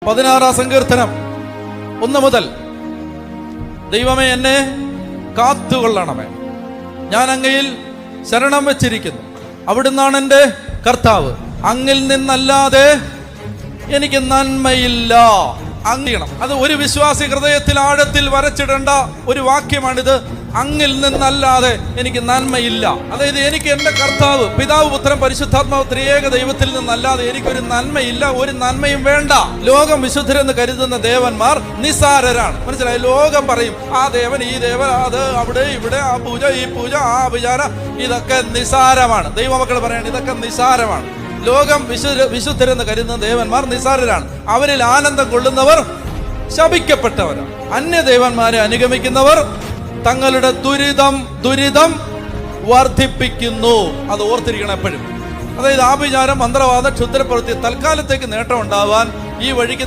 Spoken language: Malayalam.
16 സങ്കീർത്തനം 1 മുതൽ. ദൈവമേ, എന്നെ കാത്തുകൊള്ളണമേ. ഞാൻ അങ്ങയിൽ ശരണം വച്ചിരിക്കുന്നു. അവിടുന്നാണ് എൻ്റെ കർത്താവ്. അങ്ങിൽ നിന്നല്ലാതെ എനിക്ക് നന്മയില്ല. അങ്ങണം അത് ഒരു വിശ്വാസി ഹൃദയത്തിൽ ആഴത്തിൽ വരച്ചിടേണ്ട ഒരു വാക്യമാണിത്. അങ്ങിൽ നിന്നല്ലാതെ എനിക്ക് നന്മയില്ല. അതായത് എനിക്ക് എൻ്റെ കർത്താവ് പിതാവ് പുത്രൻ പരിശുദ്ധാത്മാവ് ത്രിയേക ദൈവത്തിൽ നിന്നല്ലാതെ എനിക്കൊരു നന്മയില്ല, ഒരു നന്മയും വേണ്ട. ലോകം വിശുദ്ധരെന്ന് കരുതുന്ന ദേവന്മാർ നിസാരരാണ്. മനസ്സിലായി? ലോകം പറയും ആ ദേവൻ ഈ ദേവൻ, അത് അവിടെ ഇവിടെ, ആ പൂജ ഈ പൂജ, ആ വിചാര, ഇതൊക്കെ നിസാരമാണ്. ദൈവമക്കൾ പറയാണ് ഇതൊക്കെ നിസാരമാണ്. ലോകം വിശുദ്ധരെന്ന് കരുതുന്ന ദേവന്മാർ നിസാരരാണ്. അവരിൽ ആനന്ദം കൊള്ളുന്നവർ ശപിക്കപ്പെട്ടവരാണ്. അന്യദേവന്മാരെ അനുഗമിക്കുന്നവർ തങ്ങളുടെ ദുരിതം വർദ്ധിപ്പിക്കുന്നു. അത് ഓർത്തിരിക്കണം എപ്പോഴും. അതായത് ആഭിചാരം, മന്ത്രവാദം, ക്ഷുദ്രപ്രവൃത്തി തൽക്കാലത്തേക്ക് നേട്ടം ഉണ്ടാവാൻ ഈ വഴിക്ക്